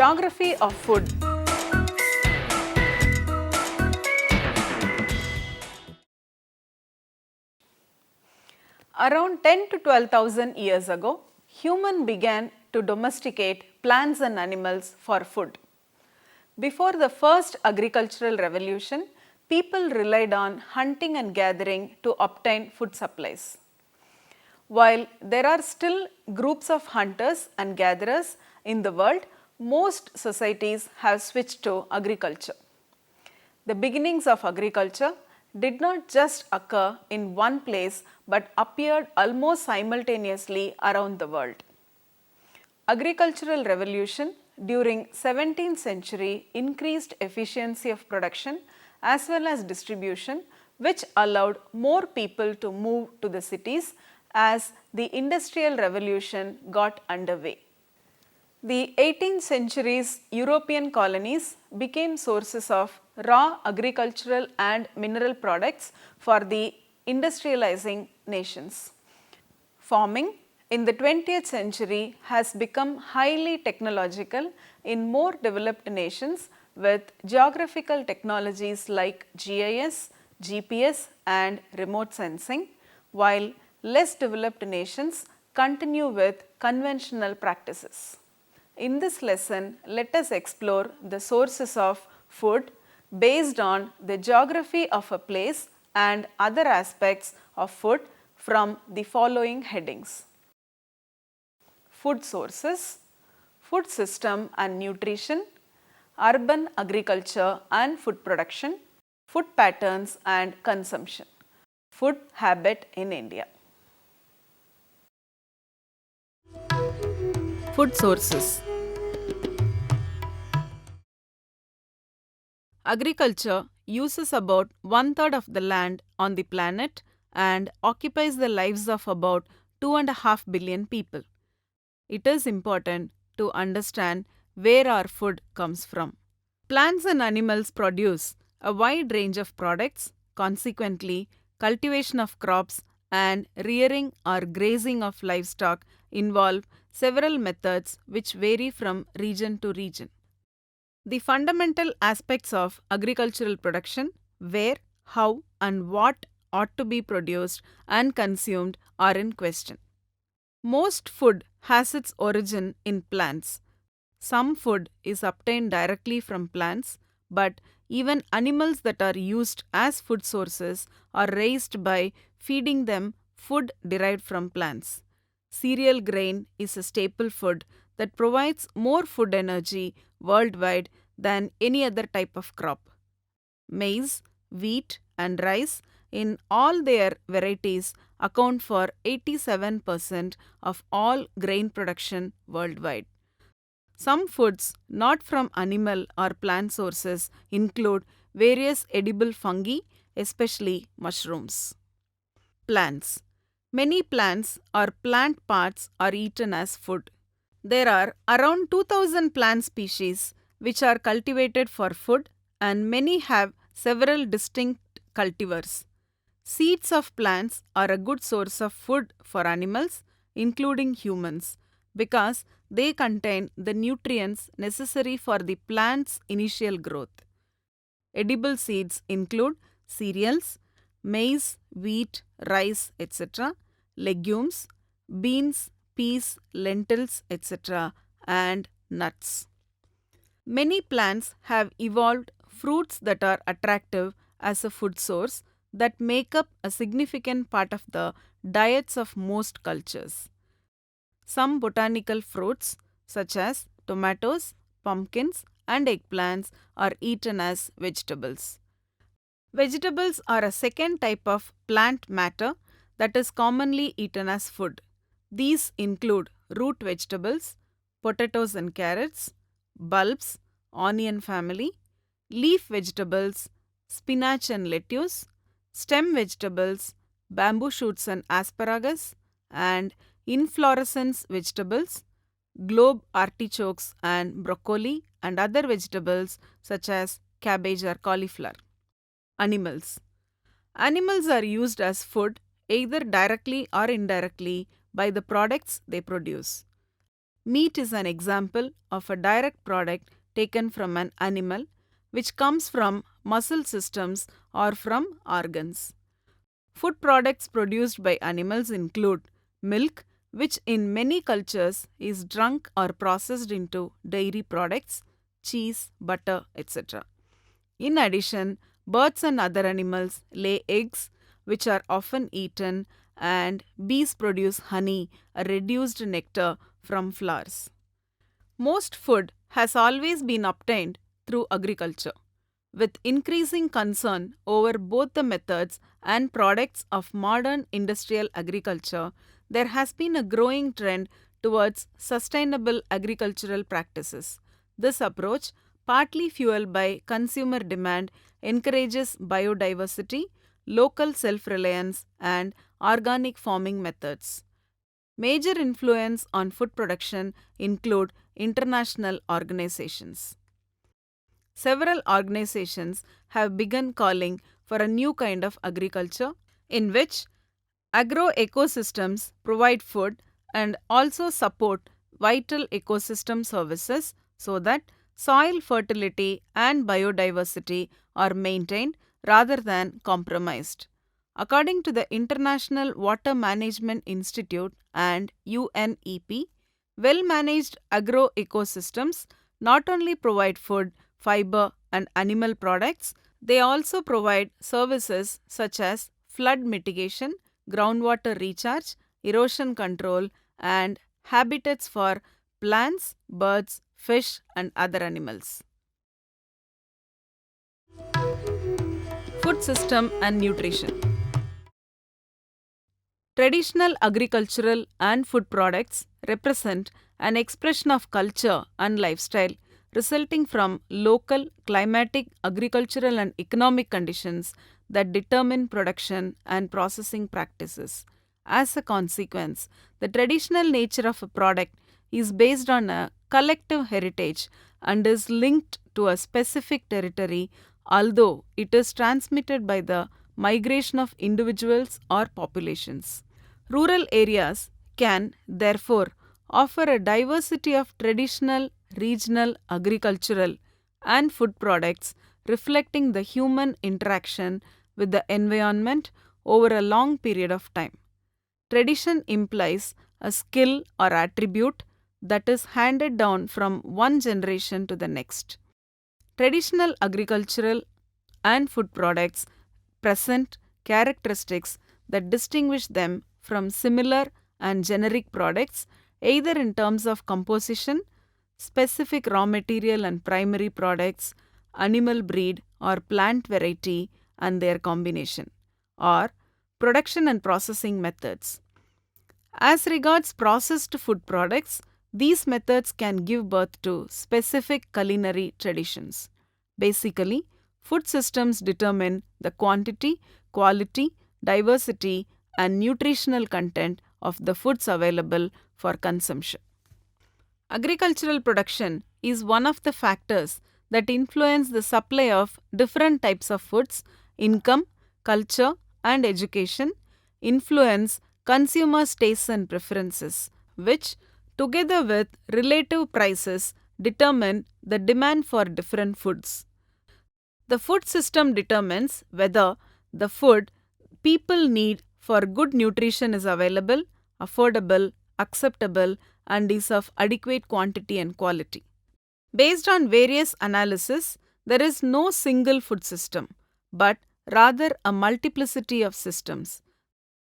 Geography of food. Around 10 to 12,000 years ago, humans began to domesticate plants and animals for food. Before the first agricultural revolution, people relied on hunting and gathering to obtain food supplies. While there are still groups of hunters and gatherers in the world, most societies have switched to agriculture. The beginnings of agriculture did not just occur in one place but appeared almost simultaneously around the world. Agricultural revolution during 17th century increased efficiency of production as well as distribution, which allowed more people to move to the cities as the industrial revolution got underway. The 18th century's European colonies became sources of raw agricultural and mineral products for the industrializing nations. Farming in the 20th century has become highly technological in more developed nations with geographical technologies like GIS, GPS and remote sensing, while less developed nations continue with conventional practices. In this lesson, let us explore the sources of food based on the geography of a place and other aspects of food from the following headings: food sources, food system and nutrition, urban agriculture and food production, food patterns and consumption, food habit in India. Food sources. Agriculture uses about 1/3 of the land on the planet and occupies the lives of about 2.5 billion people. It is important to understand where our food comes from. Plants and animals produce a wide range of products. Consequently, cultivation of crops and rearing or grazing of livestock involve several methods which vary from region to region. The fundamental aspects of agricultural production, where, how, and what ought to be produced and consumed, are in question. Most food has its origin in plants. Some food is obtained directly from plants, but even animals that are used as food sources are raised by feeding them food derived from plants. Cereal grain is a staple food that provides more food energy worldwide than any other type of crop. Maize, wheat, and rice in all their varieties account for 87% of all grain production worldwide. Some foods not from animal or plant sources include various edible fungi, especially mushrooms. Plants. Many plants or plant parts are eaten as food. There are around 2000 plant species which are cultivated for food, and many have several distinct cultivars. Seeds of plants are a good source of food for animals, including humans, because they contain the nutrients necessary for the plant's initial growth. Edible seeds include cereals, maize, wheat, rice, etc., legumes, beans, peas, lentils, etc., and nuts. Many plants have evolved fruits that are attractive as a food source that make up a significant part of the diets of most cultures. Some botanical fruits, such as tomatoes, pumpkins, and eggplants, are eaten as vegetables. Vegetables are a second type of plant matter that is commonly eaten as food. These include root vegetables, potatoes and carrots, bulbs, onion family, leaf vegetables, spinach and lettuce, stem vegetables, bamboo shoots and asparagus, and inflorescence vegetables, globe artichokes and broccoli, and other vegetables such as cabbage or cauliflower. Animals. Animals are used as food either directly or indirectly by the products they produce. Meat is an example of a direct product taken from an animal, which comes from muscle systems or from organs. Food products produced by animals include milk, which in many cultures is drunk or processed into dairy products, cheese, butter, etc. In addition, birds and other animals lay eggs, which are often eaten, and bees produce honey, a reduced nectar from flowers. Most food has always been obtained through agriculture. With increasing concern over both the methods and products of modern industrial agriculture, there has been a growing trend towards sustainable agricultural practices. This approach, partly fueled by consumer demand, encourages biodiversity, local self reliance, and organic farming methods. Major influence on food production include international organizations. Several organizations have begun calling for a new kind of agriculture in which agroecosystems provide food and also support vital ecosystem services so that soil fertility and biodiversity are maintained rather than compromised. According to the International Water Management Institute and UNEP, well managed agroecosystems not only provide food, fiber, and animal products, they also provide services such as flood mitigation, groundwater recharge, erosion control, and habitats for plants, birds, fish, and other animals. Food system and nutrition. Traditional agricultural and food products represent an expression of culture and lifestyle resulting from local, climatic, agricultural, and economic conditions that determine production and processing practices. As a consequence, the traditional nature of a product is based on a collective heritage and is linked to a specific territory, although it is transmitted by the migration of individuals or populations. Rural areas can, therefore, offer a diversity of traditional, regional, agricultural, and food products reflecting the human interaction with the environment over a long period of time. Tradition implies a skill or attribute that is handed down from one generation to the next. Traditional agricultural and food products present characteristics that distinguish them from similar and generic products, either in terms of composition, specific raw material and primary products, animal breed or plant variety and their combination, or production and processing methods. As regards processed food products, these methods can give birth to specific culinary traditions. Basically, food systems determine the quantity, quality, diversity, and nutritional content of the foods available for consumption. Agricultural production is one of the factors that influence the supply of different types of foods, income, culture, and education, influence consumers' tastes and preferences, which, together with relative prices, determine the demand for different foods. The food system determines whether the food people need for good nutrition is available, affordable, acceptable, and is of adequate quantity and quality. Based on various analyses, there is no single food system, but rather a multiplicity of systems.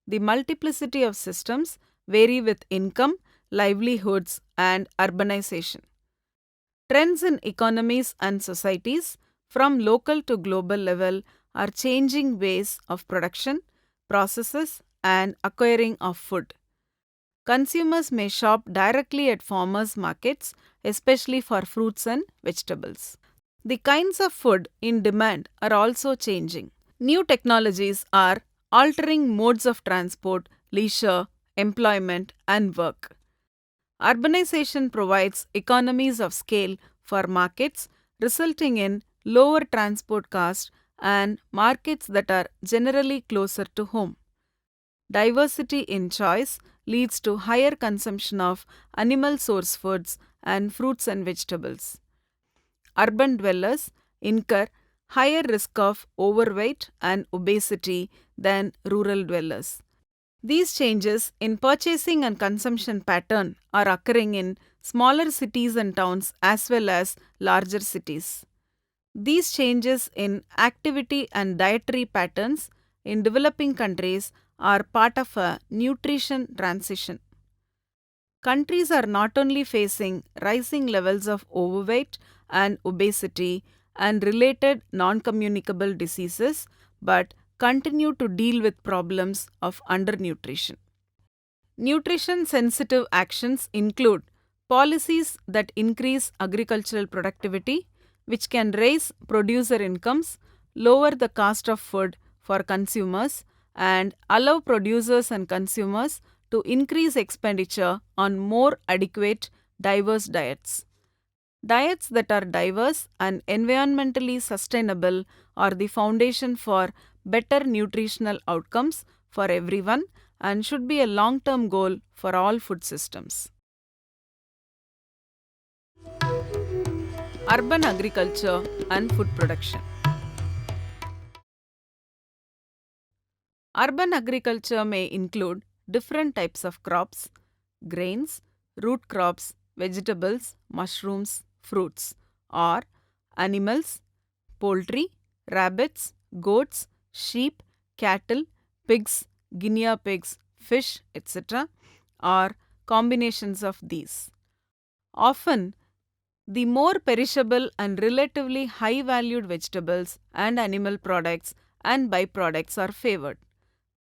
The multiplicity of systems vary with income, livelihoods, and urbanization. Trends in economies and societies, from local to global level, are changing ways of production, processes, and acquiring of food. Consumers may shop directly at farmers' markets, especially for fruits and vegetables. The kinds of food in demand are also changing. New technologies are altering modes of transport, leisure, employment, and work. Urbanization provides economies of scale for markets, resulting in lower transport costs and markets that are generally closer to home. Diversity in choice leads to higher consumption of animal source foods and fruits and vegetables. Urban dwellers incur higher risk of overweight and obesity than rural dwellers. These changes in purchasing and consumption pattern are occurring in smaller cities and towns as well as larger cities. These changes in activity and dietary patterns in developing countries are part of a nutrition transition. Countries are not only facing rising levels of overweight and obesity and related non communicable diseases, but continue to deal with problems of undernutrition. Nutrition sensitive actions include policies that increase agricultural productivity, which can raise producer incomes, lower the cost of food for consumers, and allow producers and consumers to increase expenditure on more adequate, diverse diets. Diets that are diverse and environmentally sustainable are the foundation for better nutritional outcomes for everyone and should be a long term goal for all food systems. Urban agriculture and food production. Urban agriculture may include different types of crops, grains, root crops, vegetables, mushrooms, fruits, or animals, poultry, rabbits, goats, sheep, cattle, pigs, guinea pigs, fish, etc., or combinations of these. Often, the more perishable and relatively high valued vegetables and animal products and byproducts are favored.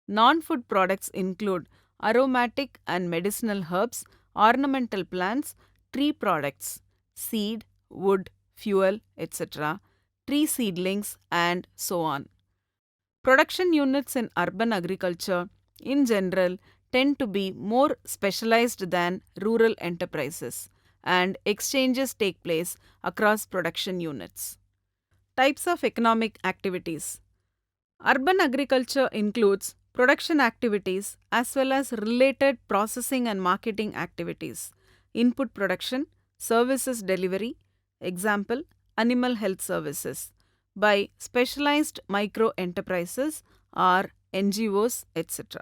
Non food products include aromatic and medicinal herbs, ornamental plants, tree products, seed, wood, fuel, etc., tree seedlings, and so on. Production units in urban agriculture, in general, tend to be more specialized than rural enterprises, and exchanges take place across production units. Types of economic activities. Urban agriculture includes production activities as well as related processing and marketing activities, input production, services delivery, example, animal health services, by specialized micro enterprises or NGOs, etc.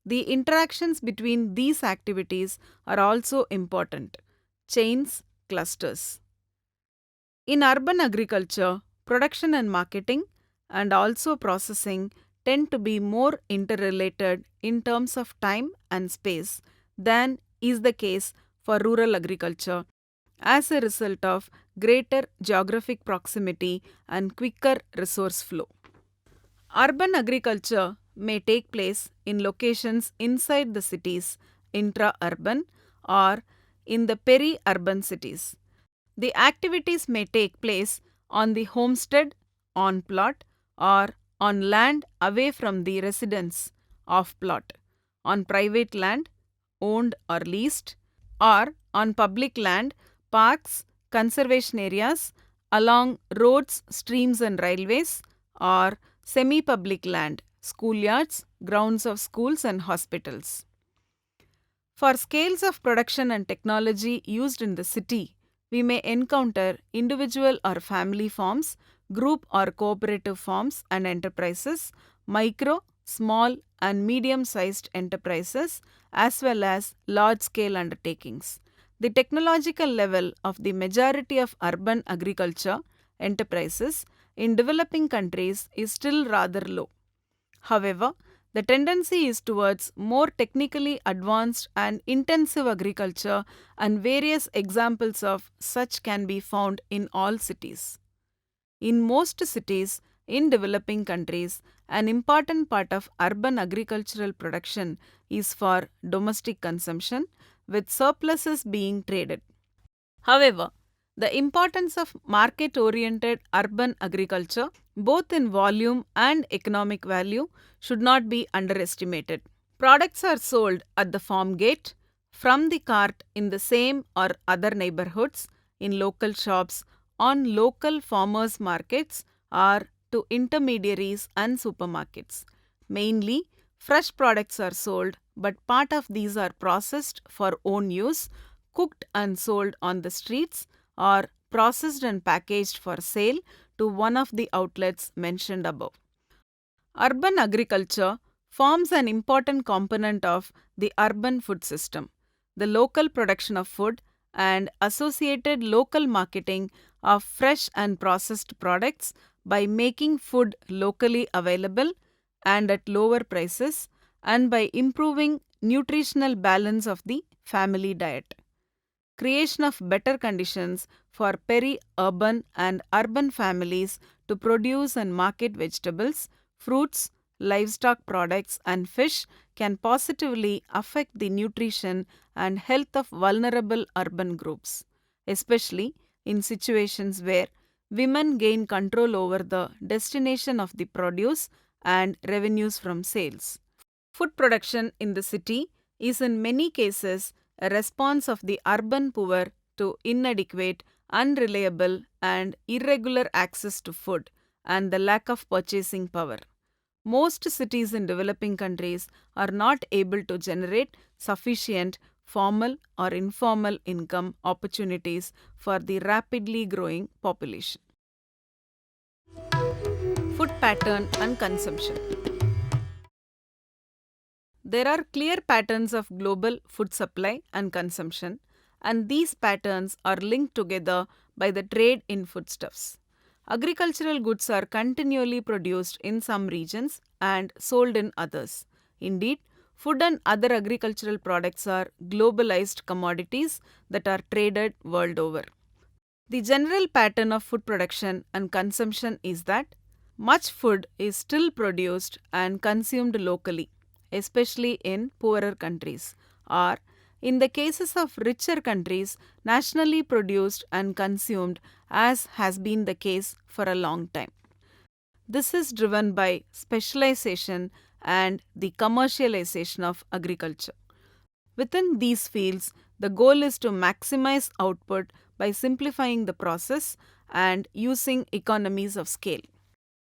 The interactions between these activities are also important. Chains, clusters. In urban agriculture, production and marketing and also processing tend to be more interrelated in terms of time and space than is the case for rural agriculture as a result of greater geographic proximity and quicker resource flow. Urban agriculture may take place in locations inside the cities, intra-urban, or in the peri-urban cities. The activities may take place on the homestead, on plot, or on land away from the residence of plot, on private land, owned or leased, or on public land, parks, conservation areas, along roads, streams, and railways, or semi public land, schoolyards, grounds of schools, and hospitals. For scales of production and technology used in the city, we may encounter individual or family farms, group or cooperative farms and enterprises, micro, small, and medium sized enterprises, as well as large scale undertakings. The technological level of the majority of urban agriculture enterprises in developing countries is still rather low. However, the tendency is towards more technically advanced and intensive agriculture, and various examples of such can be found in all cities. In most cities in developing countries, an important part of urban agricultural production is for domestic consumption, with surpluses being traded. However, the importance of market oriented urban agriculture, both in volume and economic value, should not be underestimated. Products are sold at the farm gate, from the cart in the same or other neighborhoods, in local shops, on local farmers' markets, or to intermediaries and supermarkets, mainly Fresh products are sold, but part of these are processed for own use, cooked and sold on the streets, or processed and packaged for sale to one of the outlets mentioned above. Urban agriculture forms an important component of the urban food system. The local production of food and associated local marketing of fresh and processed products by making food locally available and at lower prices, and by improving nutritional balance of the family diet. Creation of better conditions for peri-urban and urban families to produce and market vegetables, fruits, livestock products, and fish can positively affect the nutrition and health of vulnerable urban groups, especially in situations where women gain control over the destination of the produce and revenues from sales. Food production in the city is in many cases a response of the urban poor to inadequate, unreliable, and irregular access to food and the lack of purchasing power. Most cities in developing countries are not able to generate sufficient formal or informal income opportunities for the rapidly growing population. Food pattern and consumption. There are clear patterns of global food supply and consumption, and these patterns are linked together by the trade in foodstuffs. Agricultural goods are continually produced in some regions and sold in others. Indeed, food and other agricultural products are globalized commodities that are traded world over. The general pattern of food production and consumption is that much food is still produced and consumed locally, especially in poorer countries, or in the cases of richer countries, nationally produced and consumed, as has been the case for a long time. This is driven by specialization and the commercialization of agriculture. Within these fields, the goal is to maximize output by simplifying the process and using economies of scale.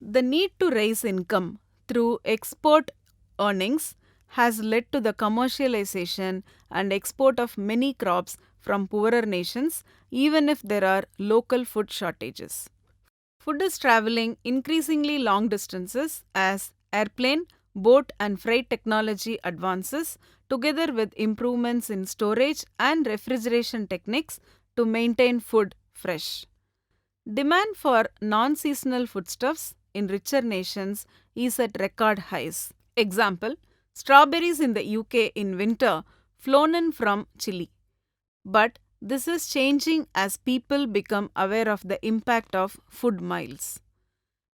The need to raise income through export earnings has led to the commercialization and export of many crops from poorer nations, even if there are local food shortages. Food is traveling increasingly long distances as airplane, boat, and freight technology advances, together with improvements in storage and refrigeration techniques to maintain food fresh. Demand for non seasonal foodstuffs in richer nations is at record highs. Example: strawberries in the UK in winter flown in from Chile. But this is changing as people become aware of the impact of food miles.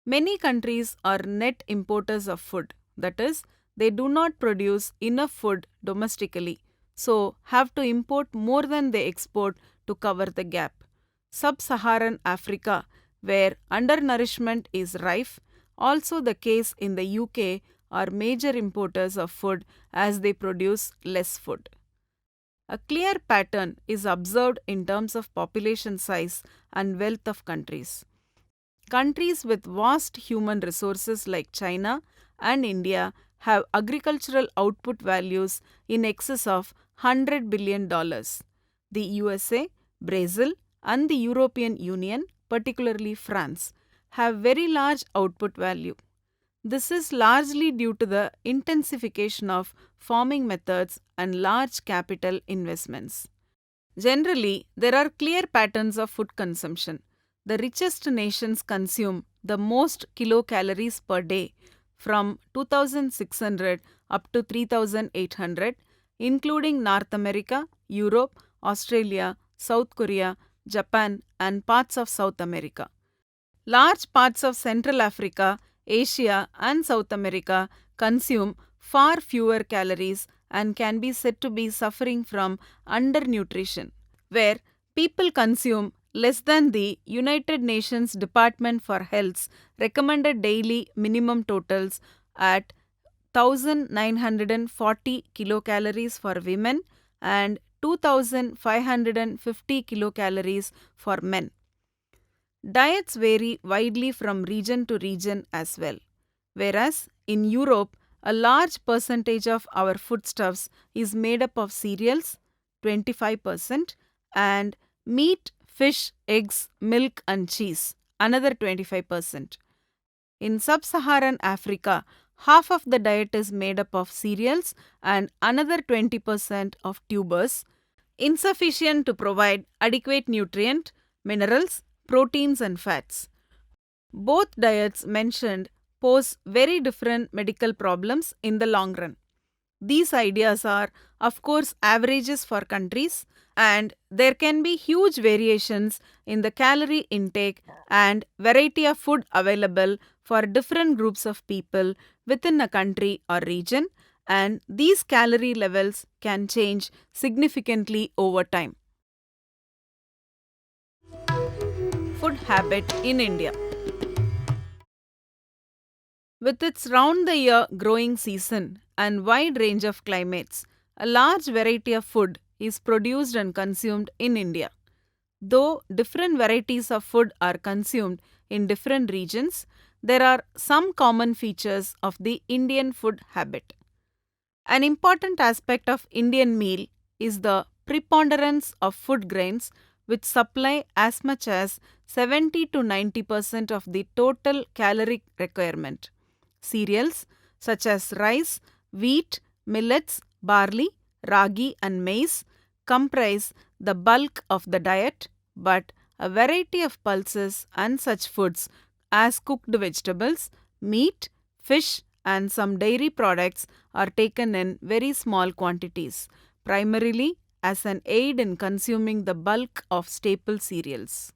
Many countries are net importers of food, that is, they do not produce enough food domestically, so have to import more than they export to cover the gap. Sub-Saharan Africa, where undernourishment is rife, also the case in the UK, are major importers of food as they produce less food. A clear pattern is observed in terms of population size and wealth of countries. Countries with vast human resources like China and India have agricultural output values in excess of $100 billion. The USA, Brazil, and the European Union, particularly France, have very large output value. This is largely due to the intensification of farming methods and large capital investments. Generally, there are clear patterns of food consumption. The richest nations consume the most kilocalories per day, from 2,600 up to 3,800, including North America, Europe, Australia, South Korea, Japan, and parts of South America. Large parts of Central Africa, Asia, and South America consume far fewer calories and can be said to be suffering from undernutrition, where people consume less than the United Nations Department for Health's recommended daily minimum totals at 1,940 kilocalories for women and 2,550 kilocalories for men. Diets vary widely from region to region as well. Whereas in Europe, A large percentage of our foodstuffs is made up of cereals, 25%, and meat, fish, eggs, milk, and cheese, another 25%. In sub Saharan Africa, half of the diet is made up of cereals and another 20% of tubers, insufficient to provide adequate nutrient, minerals, proteins, and fats. Both diets mentioned pose very different medical problems in the long run. These ideas are, of course, averages for countries, and there can be huge variations in the calorie intake and variety of food available for different groups of people within a country or region, and these calorie levels can change significantly over time. Food habit in India. With its round the year growing season and wide range of climates, a large variety of food is produced and consumed in India. Though different varieties of food are consumed in different regions, there are some common features of the Indian food habit. An important aspect of Indian meal is the preponderance of food grains, which supply as much as 70 to 90% of the total caloric requirement. Cereals such as rice, wheat, millets, barley, ragi, and maize comprise the bulk of the diet, but a variety of pulses and such foods as cooked vegetables, meat, fish, and some dairy products are taken in very small quantities, primarily as an aid in consuming the bulk of staple cereals.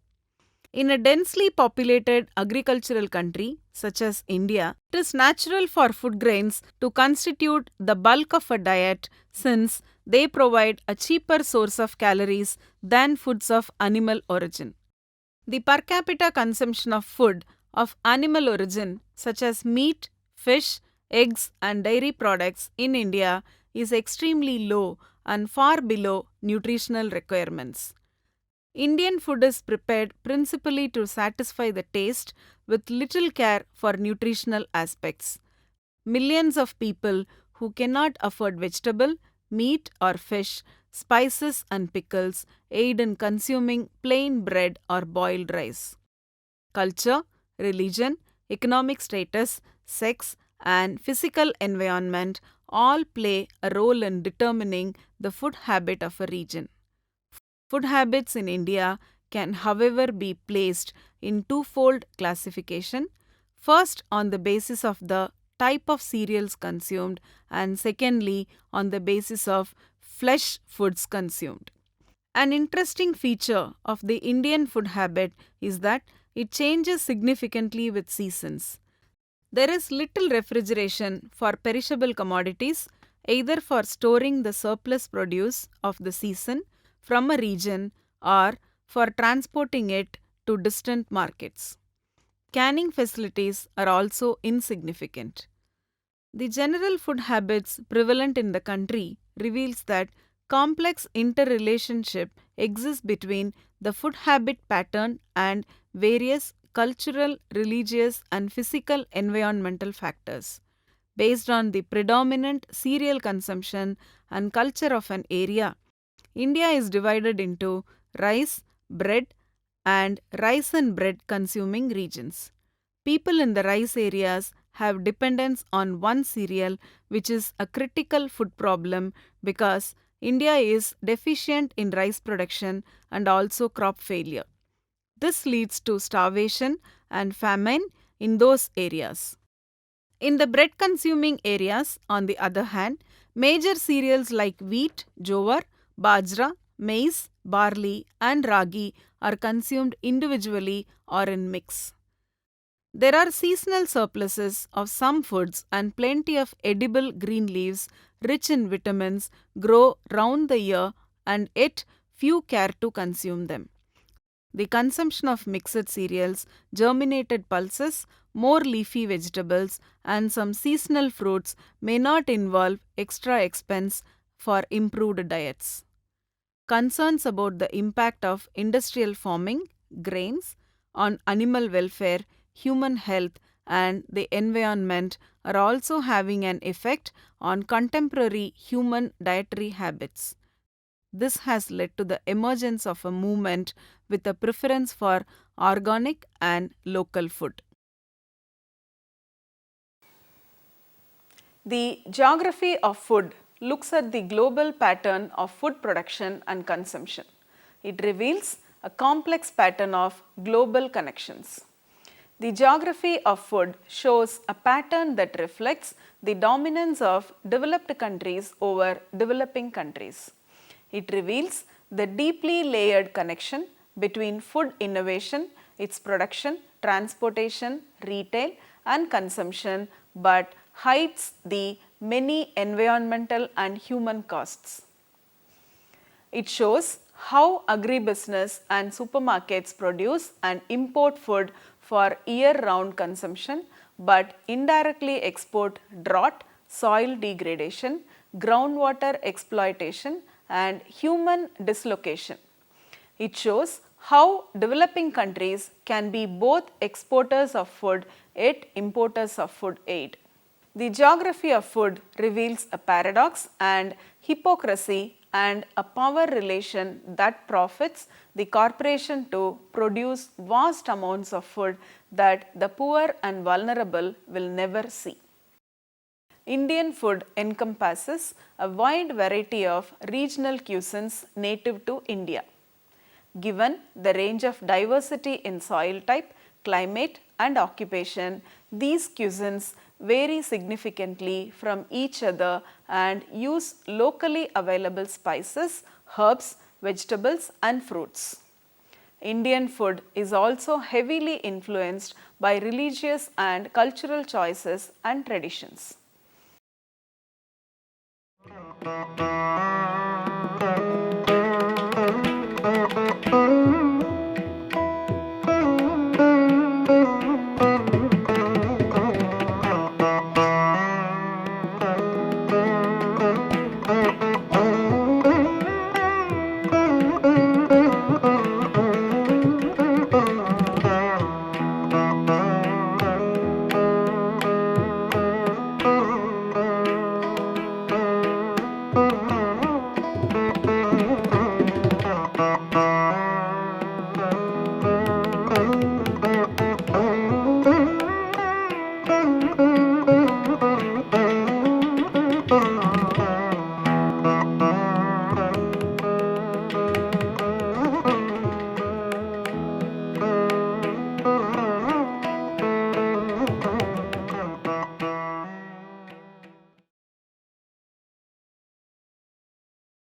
In a densely populated agricultural country such as India, it is natural for food grains to constitute the bulk of a diet since they provide a cheaper source of calories than foods of animal origin. The per capita consumption of food of animal origin such as meat, fish, eggs, and dairy products in India is extremely low and far below nutritional requirements. Indian food is prepared principally to satisfy the taste with little care for nutritional aspects. Millions of people who cannot afford vegetable, meat, or fish, spices, and pickles aid in consuming plain bread or boiled rice. Culture, religion, economic status, sex, and physical environment all play a role in determining the food habit of a region. Food habits in India can, however, be placed in twofold classification. First, on the basis of the type of cereals consumed, and secondly, on the basis of flesh foods consumed. An interesting feature of the Indian food habit is that it changes significantly with seasons. There is little refrigeration for perishable commodities, either for storing the surplus produce of the season from a region or for transporting it to distant markets. Canning facilities are also insignificant. The general food habits prevalent in the country reveals that complex interrelationship exists between the food habit pattern and various cultural, religious, and physical environmental factors. Based on the predominant cereal consumption and culture of an area, India is divided into rice, bread, and rice and bread consuming regions. People in the rice areas have dependence on one cereal, which is a critical food problem because India is deficient in rice production and also crop failure. This leads to starvation and famine in those areas. In the bread consuming areas, on the other hand, major cereals like wheat, jowar, bajra, maize, barley, and ragi are consumed individually or in mix. There are seasonal surpluses of some foods and plenty of edible green leaves rich in vitamins grow round the year, and yet few care to consume them. The consumption of mixed cereals, germinated pulses, more leafy vegetables, and some seasonal fruits may not involve extra expense for improved diets. Concerns about the impact of industrial farming, grains, on animal welfare, human health, and the environment are also having an effect on contemporary human dietary habits. This has led to the emergence of a movement with a preference for organic and local food. The geography of food looks at the global pattern of food production and consumption. It reveals a complex pattern of global connections. The geography of food shows a pattern that reflects the dominance of developed countries over developing countries. It reveals the deeply layered connection between food innovation, its production, transportation, retail and consumption, but hides the many environmental and human costs. It shows how agribusiness and supermarkets produce and import food for year-round consumption, but indirectly export drought, soil degradation, groundwater exploitation and human dislocation. It shows how developing countries can be both exporters of food yet importers of food aid. The geography of food reveals a paradox and hypocrisy and a power relation that profits the corporation to produce vast amounts of food that the poor and vulnerable will never see. Indian food encompasses a wide variety of regional cuisines native to India. Given the range of diversity in soil type, climate and occupation, these cuisines vary significantly from each other and use locally available spices, herbs, vegetables and fruits. Indian food is also heavily influenced by religious and cultural choices and traditions.